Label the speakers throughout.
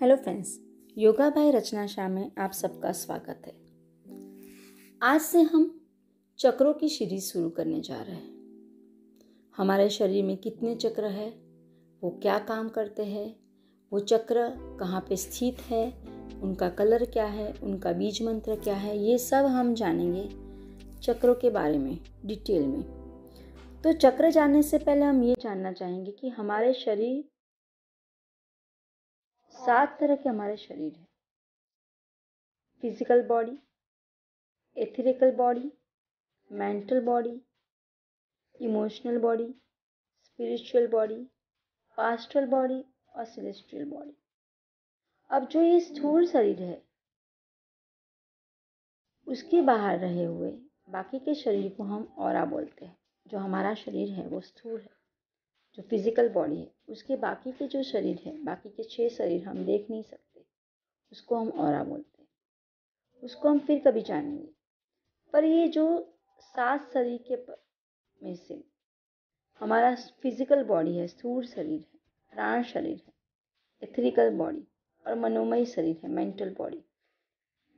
Speaker 1: Hello friends, yoga bye रचना शाह में आप सबका स्वागत है। आज से हम चक्रों की सीरीज शुरू करने जा रहे हैं। हमारे शरीर में कितने चक्र है, वो क्या काम करते हैं, वो चक्र कहाँ पे स्थित है, उनका कलर क्या है, उनका बीज मंत्र क्या है, ये सब हम जानेंगे चक्रों के बारे में डिटेल में। तो चक्र जानने से पहले हम ये जानना चाहेंगे कि हमारे शरीर 7 तरह के हमारे शरीर है। Physical body, ethical body, mental body, emotional body, spiritual body, pastoral body और सेलेस्टियल बॉडी। अब जो ये स्थूल शरीर है, उसके बाहर रहे हुए बाकी के शरीर को हम ऑरा बोलते हैं। जो हमारा शरीर है वो स्थूल है। जो फिजिकल बॉडी है, उसके बाकी के जो शरीर है, बाकी के 6 शरीर हम देख नहीं सकते, उसको हम ऑरा बोलते हैं। उसको हम फिर कभी जानेंगे। पर ये जो 7 शरीर के में से हमारा फिजिकल बॉडी है, स्थूल शरीर है, प्राण शरीर है, एथरिकल बॉडी और मनोमय शरीर है, मेंटल बॉडी,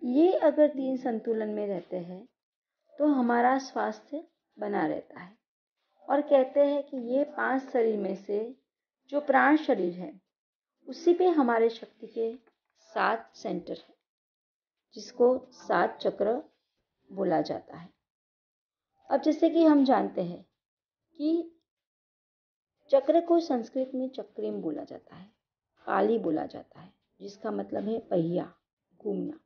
Speaker 1: ये अगर 3 संतुलन में रहते हैं तो हमारा स्वास्थ्य बना रहता है। और कहते हैं कि ये 5 शरीर में से जो प्राण शरीर है, उसी पे हमारे शक्ति के 7 सेंटर है, जिसको 7 चक्र बोला जाता है। अब जैसे कि हम जानते हैं कि चक्र को संस्कृत में चक्रिम बोला जाता है, पाली बोला जाता है, जिसका मतलब है पहिया, घूमना।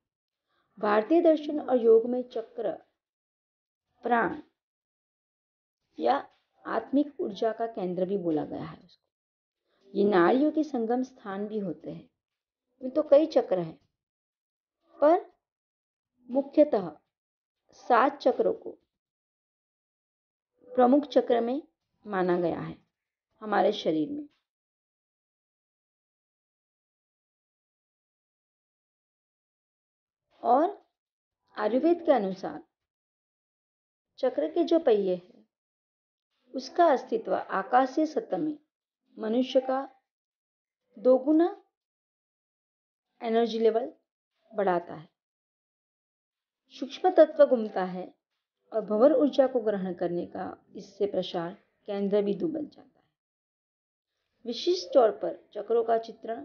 Speaker 1: भारतीय दर्शन और योग में चक्र प्राण या आत्मिक ऊर्जा का केंद्र भी बोला गया है उसको। ये नाड़ियों के संगम स्थान भी होते हैं। इनमें तो कई चक्र हैं, पर मुख्यतः 7 चक्रों को प्रमुख चक्र में माना गया है हमारे शरीर में। और आयुर्वेद के अनुसार चक्र के जो पहिए हैं, उसका अस्तित्व आकाशीय सतह में मनुष्य का 2 गुना एनर्जी लेवल बढ़ाता है, सूक्ष्म तत्व घूमता है और भंवर ऊर्जा को ग्रहण करने का इससे प्रसार केंद्र बिंदु बन जाता है। विशिष्ट तौर पर चक्रों का चित्रण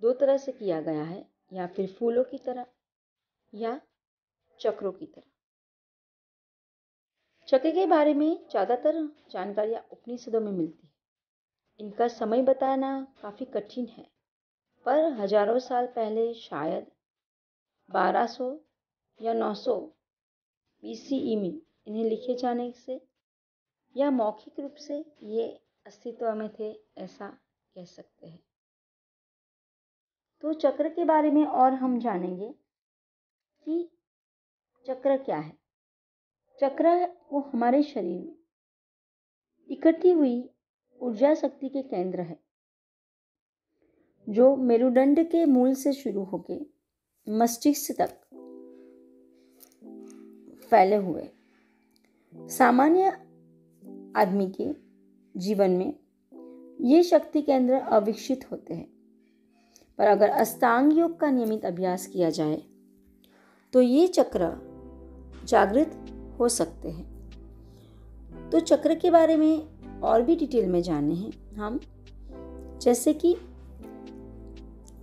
Speaker 1: 2 तरह से किया गया है, या फिर फूलों की तरह या चक्रों की तरह। चक्र के बारे में ज़्यादातर जानकारियाँ उपनिषदों में मिलती है। इनका समय बताना काफ़ी कठिन है, पर हजारों साल पहले, शायद 1200 या 900 BCE में इन्हें लिखे जाने से या मौखिक रूप से ये अस्तित्व में थे, ऐसा कह सकते हैं। तो चक्र के बारे में और हम जानेंगे कि चक्र क्या है। चक्र वो हमारे शरीर में इकट्ठी हुई ऊर्जा शक्ति के केंद्र है, जो मेरुदंड के मूल से शुरू होकर मस्तिष्क तक फैले हुए। सामान्य आदमी के जीवन में ये शक्ति केंद्र अविकसित होते हैं, पर अगर अष्टांग योग का नियमित अभ्यास किया जाए तो ये चक्र जागृत हो सकते हैं। तो चक्र के बारे में और भी डिटेल में जाने हैं हम, जैसे कि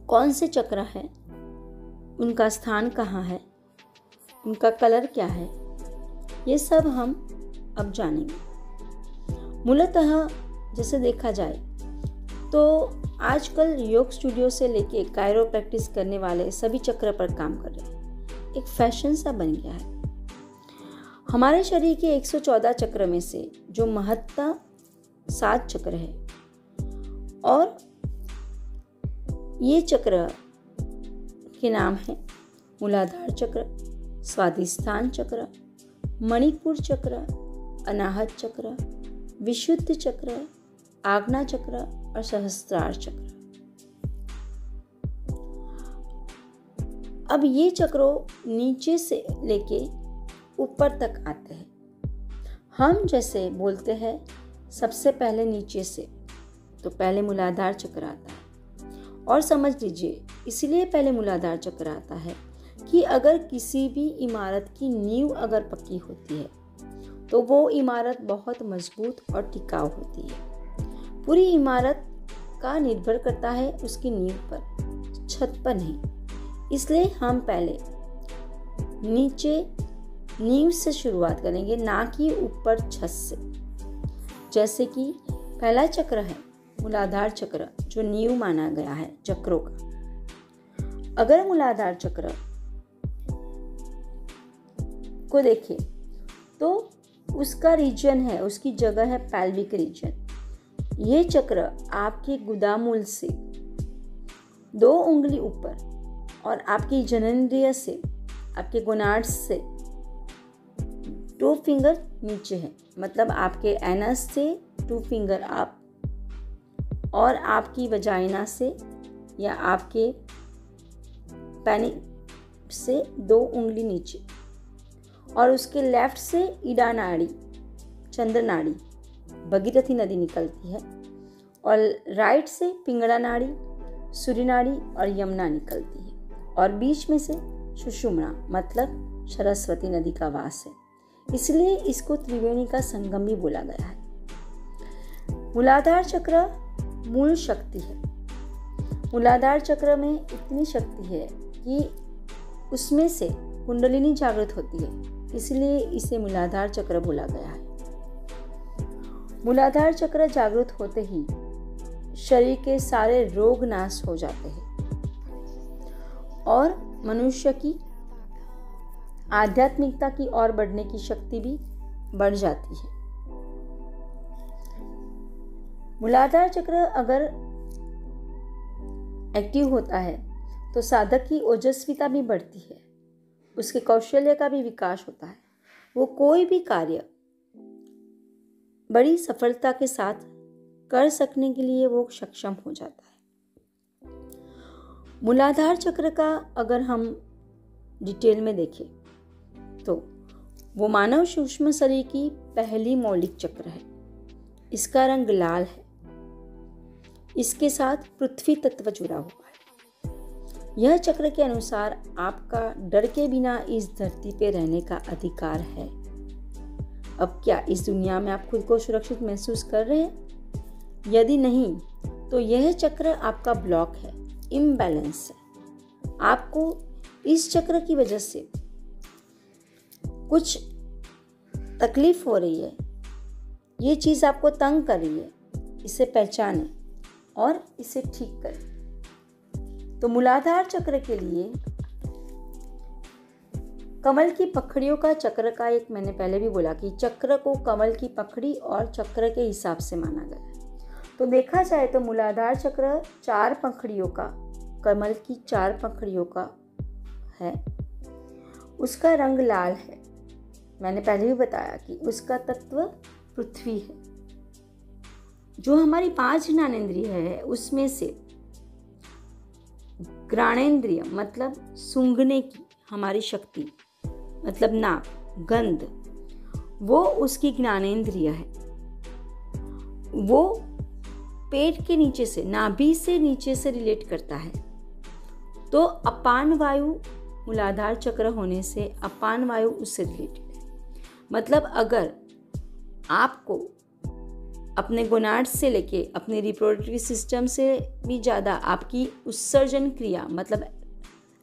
Speaker 1: कौन से चक्र है, उनका स्थान कहाँ है, उनका कलर क्या है, ये सब हम अब जानेंगे। मूलतः जैसे देखा जाए तो आजकल योग स्टूडियो से लेके कायरो प्रैक्टिस करने वाले सभी चक्र पर काम कर रहे हैं। एक फैशन सा बन गया है। हमारे शरीर के 114 चक्र में से जो महत्ता 7 चक्र है, और ये चक्र के नाम है मूलाधार चक्र, स्वादिष्ठान चक्र, मणिपुर चक्र, अनाहत चक्र, विशुद्ध चक्र, आज्ञा चक्र और सहस्त्रार चक्र। अब ये चक्रों नीचे से लेके ऊपर तक आते हैं। हम जैसे बोलते हैं सबसे पहले नीचे से, तो पहले मूलाधार चक्र आता है। और समझ लीजिए इसलिए पहले मूलाधार चक्र आता है कि अगर किसी भी इमारत की नींव अगर पक्की होती है तो वो इमारत बहुत मजबूत और टिकाऊ होती है। पूरी इमारत का निर्भर करता है उसकी नींव पर, छत पर नहीं। इसलिए हम पहले नीचे नींव से शुरुआत करेंगे, ना कि ऊपर छत से। जैसे कि पहला चक्र है मूलाधार चक्र, जो नींव माना गया है चक्रों का। अगर मूलाधार चक्र को देखें तो उसका रीजन है, उसकी जगह है पैल्विक रीजन। ये चक्र आपके गुदामूल से 2 उंगली ऊपर और आपकी जननेंद्रिय से, आपके गोनाड्स से 2 फिंगर नीचे है। मतलब आपके एनस से 2 फिंगर आप और आपकी वजाइना से या आपके पेनिस से 2 उंगली नीचे, और उसके लेफ्ट से ईडा नाड़ी, चंद्र नाड़ी, भगीरथी नदी निकलती है, और राइट से पिंगला नाड़ी, सूर्य नाड़ी और यमुना निकलती है, और बीच में से सुषुम्ना मतलब सरस्वती नदी का वास है। इसलिए इसको त्रिवेणी का संगम भी बोला गया है। मूलाधार चक्र मूल शक्ति है। मूलाधार चक्र में इतनी शक्ति है कि उसमें से कुंडलिनी जागृत होती है, इसलिए इसे मूलाधार चक्र बोला गया है। मूलाधार चक्र जागृत होते ही शरीर के सारे रोग नाश हो जाते हैं और मनुष्य की आध्यात्मिकता की ओर बढ़ने की शक्ति भी बढ़ जाती है। मूलाधार चक्र अगर एक्टिव होता है तो साधक की ओजस्विता भी बढ़ती है, उसके कौशल्य का भी विकास होता है। वो कोई भी कार्य बड़ी सफलता के साथ कर सकने के लिए वो सक्षम हो जाता है। मूलाधार चक्र का अगर हम डिटेल में देखें तो वो मानव सूक्ष्म शरीर की पहली मौलिक चक्र है। इसका रंग लाल है। इसके साथ पृथ्वी तत्व जुड़ा हुआ है। यह चक्र के अनुसार आपका डर के बिना इस धरती पे रहने का अधिकार है। अब क्या इस दुनिया में आप खुद को सुरक्षित महसूस कर रहे हैं? यदि नहीं तो यह चक्र आपका ब्लॉक है, इम्बैलेंस है। आपको इस चक्र की वजह से कुछ तकलीफ हो रही है, ये चीज़ आपको तंग कर रही है, इसे पहचानें और इसे ठीक करें। तो मूलाधार चक्र के लिए कमल की पखड़ियों का चक्र का एक, मैंने पहले भी बोला कि चक्र को कमल की पखड़ी और चक्र के हिसाब से माना गया है। तो देखा जाए तो मूलाधार चक्र 4 पंखड़ियों का, कमल की 4 पंखड़ियों का है। उसका रंग लाल है। मैंने पहले भी बताया कि उसका तत्व पृथ्वी है। जो हमारी 5 ज्ञानेंद्रिय है उसमें से घ्राणेंद्रिय मतलब सूंघने की हमारी शक्ति, मतलब नाक, गंध, वो उसकी ज्ञानेंद्रिय है। वो पेट के नीचे से, नाभि से नीचे से रिलेट करता है। तो अपान वायु मूलाधार चक्र होने से अपान वायु उससे रिलेटेड है। मतलब अगर आपको अपने गोनाड्स से लेके अपने रिप्रोडक्टिव सिस्टम से भी ज़्यादा आपकी उत्सर्जन क्रिया मतलब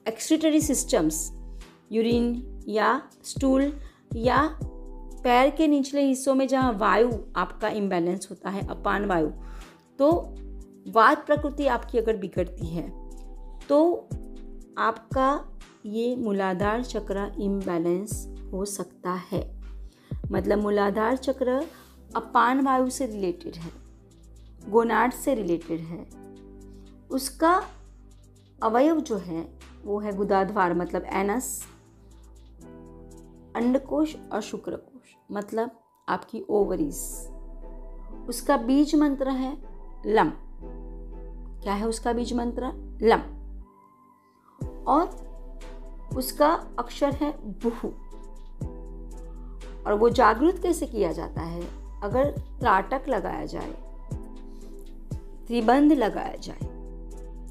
Speaker 1: एक्सक्रीटरी सिस्टम्स, यूरिन या स्टूल या पैर के निचले हिस्सों में जहाँ वायु आपका इम्बैलेंस होता है, अपान वायु, तो वात प्रकृति आपकी अगर बिगड़ती है तो आपका ये मूलाधार चक्र इम्बैलेंस हो सकता है। मतलब मूलाधार चक्र अपान वायु से रिलेटेड है, गोनाड से रिलेटेड है। उसका अवयव जो है वो है गुदाद्वार मतलब एनस, अंडकोश और शुक्रकोश मतलब आपकी ओवरीज। उसका बीज मंत्र है लम। क्या है उसका बीज मंत्र? लम। और उसका अक्षर है बुहु। और वो जागृत कैसे किया जाता है? अगर त्राटक लगाया जाए, त्रिबंध लगाया जाए।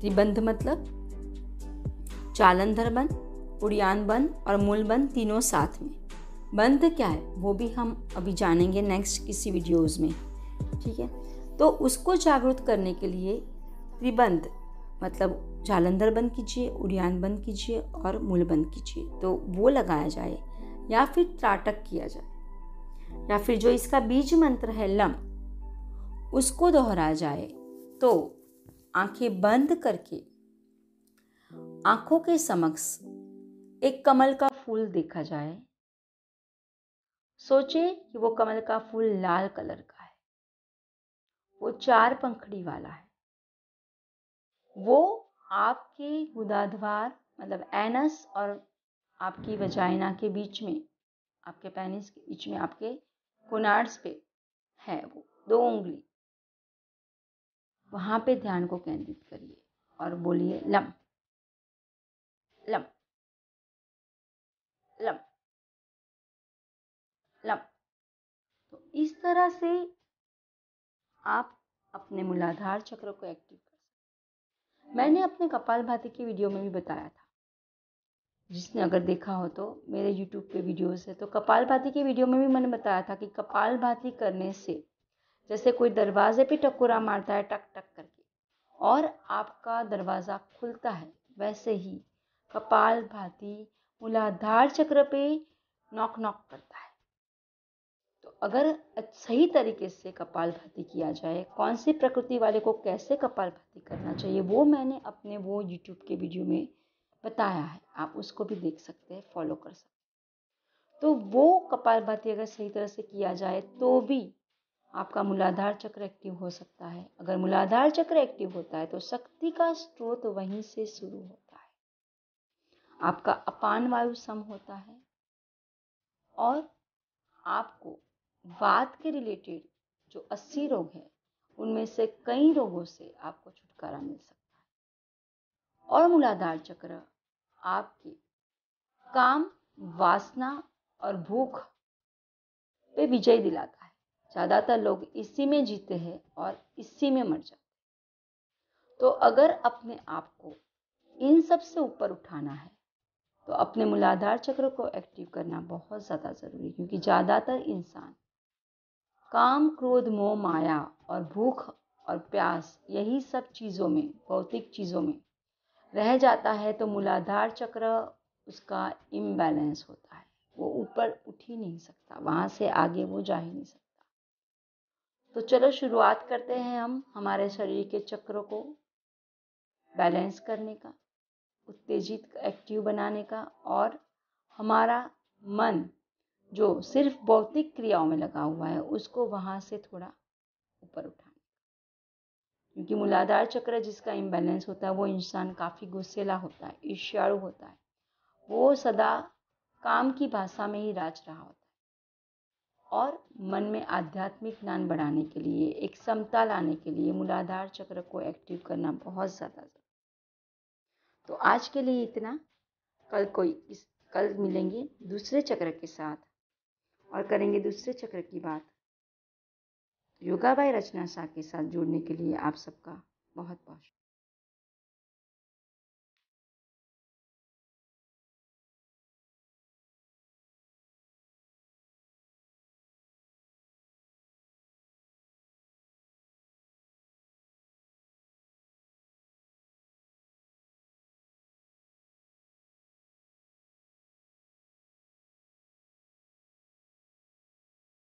Speaker 1: त्रिबंध मतलब जालंधर बंध, उड़ियान बंध और मूल बंध तीनों साथ में। बंध क्या है वो भी हम अभी जानेंगे नेक्स्ट किसी वीडियोज़ में, ठीक है। तो उसको जागरूक करने के लिए त्रिबंध मतलब जालंधर बंद कीजिए, उड़ियान बंद कीजिए और मूल बंद कीजिए, तो वो लगाया जाए, या फिर त्राटक किया जाए, या फिर जो इसका बीज मंत्र है लम उसको दोहराया जाए। तो आंखें बंद करके आंखों के समक्ष एक कमल का फूल देखा जाए। सोचे कि वो कमल का फूल लाल कलर का है, वो 4 पंखड़ी वाला है, वो आपके गुदाद्वार मतलब एनस और आपकी वजाइना के बीच में, आपके पेनिस के बीच में, आपके गोनाड्स पे है, वो 2 उंगली, वहां पे ध्यान को केंद्रित करिए और बोलिए लम लम लम लम। तो इस तरह से आप अपने मूलाधार चक्र को एक्टिव कर सकते हैं। मैंने अपने कपालभाति की वीडियो में भी बताया था, जिसने अगर देखा हो तो मेरे YouTube पे वीडियोस है, तो कपालभाति की वीडियो में भी मैंने बताया था कि कपालभाति करने से जैसे कोई दरवाजे पे टकोरा मारता है टक टक करके और आपका दरवाज़ा खुलता है, वैसे ही कपालभाति मूलाधार चक्र पे नॉक नॉक करता है। तो अगर सही तरीके से कपालभाति किया जाए, कौन सी प्रकृति वाले को कैसे कपालभाति करना चाहिए, वो मैंने अपने वो YouTube के वीडियो में बताया है, आप उसको भी देख सकते हैं, फॉलो कर सकते हैं। तो वो कपालभाति अगर सही तरह से किया जाए तो भी आपका मूलाधार चक्र एक्टिव हो सकता है। अगर मूलाधार चक्र एक्टिव होता है तो शक्ति का स्रोत वहीं से शुरू होता है, आपका अपान वायु सम होता है और आपको वात के रिलेटेड जो 80 रोग है उनमें से कई रोगों से आपको छुटकारा मिल सकता है। और मूलाधार चक्र आपके काम, वासना और भूख पे विजय दिलाता है। ज़्यादातर लोग इसी में जीते हैं और इसी में मर जाते हैं। तो अगर अपने आप को इन सब से ऊपर उठाना है तो अपने मूलाधार चक्र को एक्टिव करना बहुत ज़्यादा ज़रूरी है, क्योंकि ज़्यादातर इंसान काम, क्रोध, मोह, माया और भूख और प्यास, यही सब चीज़ों में, भौतिक चीज़ों में रह जाता है। तो मूलाधार चक्र उसका इम्बैलेंस होता है, वो ऊपर उठ ही नहीं सकता, वहाँ से आगे वो जा ही नहीं सकता। तो चलो शुरुआत करते हैं हम हमारे शरीर के चक्रों को बैलेंस करने का, उत्तेजित एक्टिव बनाने का, और हमारा मन जो सिर्फ भौतिक क्रियाओं में लगा हुआ है उसको वहाँ से थोड़ा ऊपर उठाने। क्योंकि मूलाधार चक्र जिसका इम्बैलेंस होता है वो इंसान काफ़ी गुस्सेला होता है, ईर्ष्याळु होता है, वो सदा काम की भाषा में ही राज रहा होता है। और मन में आध्यात्मिक ज्ञान बढ़ाने के लिए, एक समता लाने के लिए मूलाधार चक्र को एक्टिव करना बहुत ज़्यादा जरूरी। तो आज के लिए इतना। कल मिलेंगे दूसरे चक्र के साथ और करेंगे दूसरे चक्र की बात। योगा बाय रचना शाह के साथ जुड़ने के लिए आप सबका बहुत बहुत